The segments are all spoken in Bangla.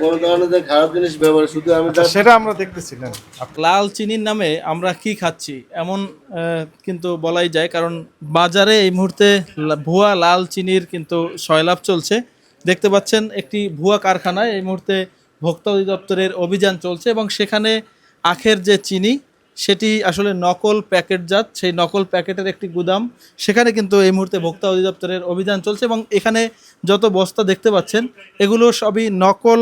কোনো ধরনের যে খারাপ জিনিস ব্যবহার শুধু আমি সেটা আমরা দেখতেছিলাম। লাল চিনির নামে আমরা কি খাচ্ছি এমন কিন্তু বলাই যায়, কারণ বাজারে এই মুহূর্তে ভুয়া লাল চিনির কিন্তু সয়লাভ চলছে। দেখতে পাচ্ছেন একটি ভুয়া কারখানায় এই মুহূর্তে ভোক্তা অধিদপ্তরের অভিযান চলছে এবং সেখানে আখের যে চিনি সেটি আসলে নকল প্যাকেটজাত, সেই নকল প্যাকেটের একটি গুদাম, সেখানে কিন্তু এই মুহূর্তে ভোক্তা অধিদপ্তরের অভিযান চলছে এবং এখানে যত বস্তা দেখতে পাচ্ছেন এগুলো সবই নকল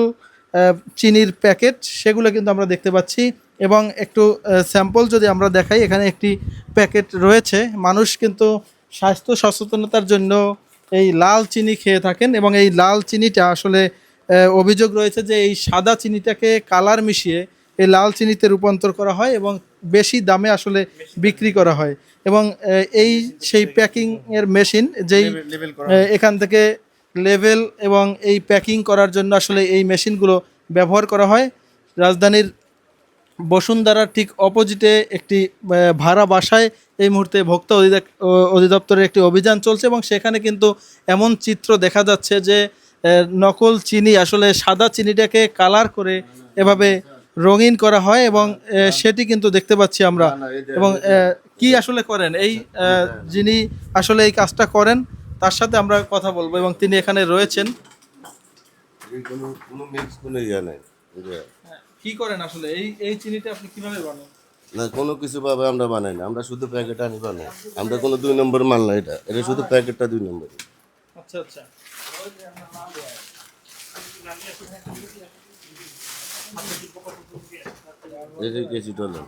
চিনির প্যাকেট, সেগুলো কিন্তু আমরা দেখতে পাচ্ছি। এবং একটু স্যাম্পল যদি আমরা দেখাই, এখানে একটি প্যাকেট রয়েছে। মানুষ কিন্তু স্বাস্থ্য সচেতনতার জন্য এই লাল চিনি খেয়ে থাকেন এবং এই লাল চিনিটা আসলে অভিযোগ রয়েছে যে এই সাদা চিনিটাকে কালার মিশিয়ে এই লাল চিনিতে রূপান্তর করা হয় এবং বেশি দামে আসলে বিক্রি করা হয়। এবং এই সেই প্যাকিংয়ের মেশিন যেই এখান থেকে লেভেল এবং এই প্যাকিং করার জন্য আসলে এই মেশিনগুলো ব্যবহার করা হয়। রাজধানীর বসুন্ধরার ঠিক অপোজিটে একটি ভাড়া বাসায় এই মুহূর্তে ভোক্তা অধিদপ্তরের একটি অভিযান চলছে এবং সেখানে কিন্তু এমন চিত্র দেখা যাচ্ছে যে নকল চিনি আসলে সাদা চিনিটাকে কালার করে এভাবে রঙিন করা হয় এবং সেটি কিন্তু দেখতে পাচ্ছি আমরা। এবং কি আসলে করেন এই যিনি আসলে এই কাজটা করেন তার সাথে আমরা কথা বলবো এবং তিনি এখানে রয়েছেন। কোনো মিক্স কোনো ইয়া নাই। কি করেন আসলে এই চিনিটা আপনি কিভাবে বানান? না কোনো কিছু ভাবে আমরা বানাই না, আমরা শুধু প্যাকেট আনি বানাই। আমরা কোনো 2 নম্বর মাল না, এটা শুধু প্যাকেটটা 2 নম্বর। আচ্ছা আচ্ছা। এই যে কেজি ডলার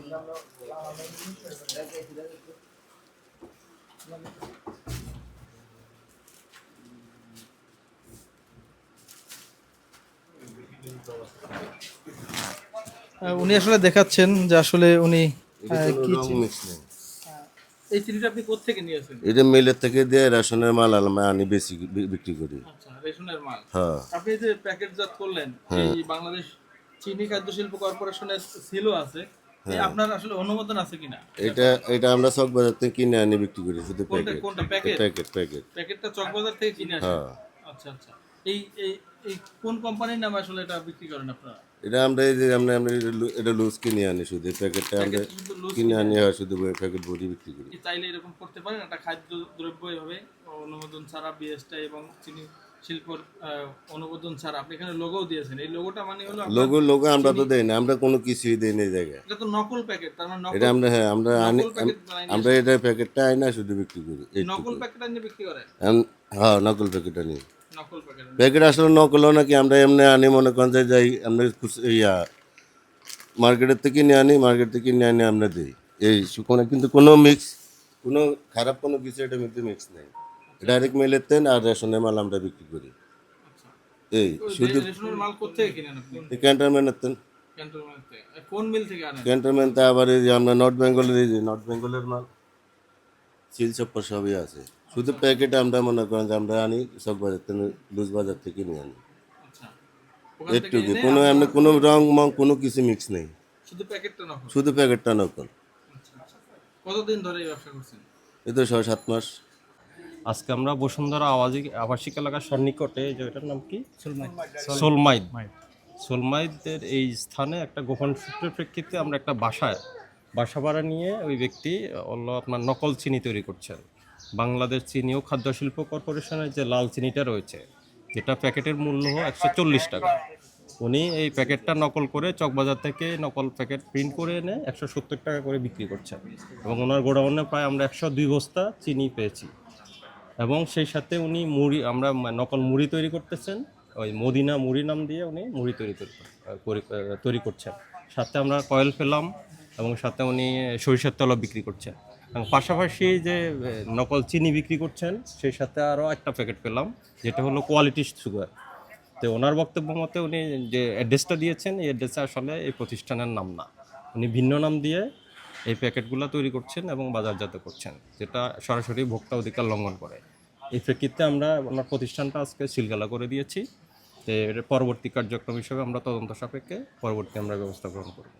উনি আসলে দেখাচ্ছেন যে আসলে উনি কি মিক্স নেই। এই চিনিটা আপনি কোথা থেকে নিয়ে আসেন? এটা মিলের থেকে দিয়ে রেশনের মাল আনি বেশি বিক্রি করি। আচ্ছা, রেশনের মাল। হ্যাঁ। আপনি যে প্যাকেটজাত করলেন, এই বাংলাদেশ চিনি খাদ্য শিল্প কর্পোরেশনের সিলও আছে, আপনার আসলে অনুমোদন আছে কিনা? এটা আমরা চকবাজার থেকে কিনে আনি বিক্রি করি শুধু প্যাকেট। কোনটা প্যাকেট? প্যাকেট প্যাকেট প্যাকেটটা চকবাজার থেকে কিনে আসেন? হ্যাঁ। আচ্ছা আচ্ছা। এই এই এই কোন কোম্পানির নামে আসলে এটা বিক্রি করেন আপনারা? এটা আমরা এই যে আমরা এটা লুজ কিনে আনি, শুধু প্যাকেটটা আমরা কিনে আনি আর শুধু প্যাকেট ভরি বিক্রি করি। চাইলে এরকম করতে পারেন, একটা খাদ্য দ্রব্য এভাবে অনুমোদন ছাড়া বিএসটা এবং চিনি শিল্পর অনুমোদন ছাড়া আপনি এখানে লোগো দিয়েছেন, এই লোগোটা মানে হলো লোগো আমরা তো দেই না, আমরা কোনো কিছুই দেই না এই জায়গায়। এটা তো নকল প্যাকেট, তার মানে নকল। এটা আমরা আমরা আনি, আমরা এটা প্যাকেটটা আনি না শুধু বিক্রি করি। নকল প্যাকেট আনি বিক্রি করে? হ্যাঁ, নকল প্যাকেট আনি। নকল প্যাকেট প্যাকেট আসলে নকল নাকি আমরা এমনি আনি, মনে করেন যে যাই আমরা মার্কেটের থেকে কিনে আনি, মার্কেট থেকে কিনে আনি আমরা দিই এই শুকনো, কিন্তু কোনো মিক্স কোনো খারাপ কোনো কিছু এটার মধ্যে মিক্স নেই। ডাইরেক্ট মিলের তেল আর রেশনের মাল আমরা বিক্রি করি। এই শুধু রেশনের মাল কোথা থেকে কিনেন আপনি? ক্যান্টনমেন্টের তেল। ক্যান্টনমেন্ট থেকে? কোন মিল থেকে আনেন? ক্যান্টনমেন্টে আবার এই যে আমরা নর্থ বেঙ্গলের, এই যে নর্থ বেঙ্গলের মাল সিল চপ্পর সবই আছে। শুধু প্যাকেটে আমরা মনে করেন যে আমরা আনি চকবাজার থেকে, লুজ বাজার থেকে নিয়ে আনি। আচ্ছা, একটুকু কোনো এমনি কোনো রং মং কোনো কিছু মিক্স নেই, শুধু প্যাকেটটা নকল। শুধু প্যাকেটটা নকল। কতদিন ধরে এই ব্যবসা করছেন? এই তো 6-7 মাস। আজকে আমরা বসুন্ধরা আবাসিক এলাকার সন্নিকটে, যে এটার নাম কি, সোলমাইদের এই স্থানে একটা গোপন সূত্রের প্রেক্ষিতে আমরা একটা বাসা ভাড়া নিয়ে ওই ব্যক্তি আপনার নকল চিনি তৈরি করছেন। বাংলাদেশ চিনি ও খাদ্য শিল্প কর্পোরেশনের যে লাল চিনিটা রয়েছে, যেটা প্যাকেটের মূল্য 140 টাকা, উনি এই প্যাকেটটা নকল করে চকবাজার থেকে নকল প্যাকেট প্রিন্ট করে এনে 170 টাকা করে বিক্রি করছেন। এবং ওনার গোডাউনে প্রায় আমরা 102 বস্তা চিনি পেয়েছি। এবং সেই সাথে উনি আমরা নকল মুড়ি তৈরি করতেছেন, ওই মদিনা মুড়ি নাম দিয়ে উনি মুড়ি তৈরি করছেন। সাথে আমরা কয়েল পেলাম এবং সাথে উনি সরিষার তেলও বিক্রি করছেন। এবং পাশাপাশি যে নকল চিনি বিক্রি করছেন, সেই সাথে আরও একটা প্যাকেট পেলাম যেটা হলো কোয়ালিটি সুগার। তো ওনার বক্তব্য মতে উনি যে অ্যাড্রেসটা দিয়েছেন, এই অ্যাড্রেসে আসলে এই প্রতিষ্ঠানের নাম না, উনি ভিন্ন নাম দিয়ে এই প্যাকেটগুলো তৈরি করছেন এবং বাজারজাত করছেন, যেটা সরাসরি ভোক্তা অধিকার লঙ্ঘন করে। এই প্রেক্ষিতে আমরা ওনার প্রতিষ্ঠানটা আজকে সিলগালা করে দিয়েছি। এর পরবর্তী কার্যক্রম হিসেবে আমরা তদন্ত সাপেক্ষে পরবর্তী আমরা ব্যবস্থা গ্রহণ করব।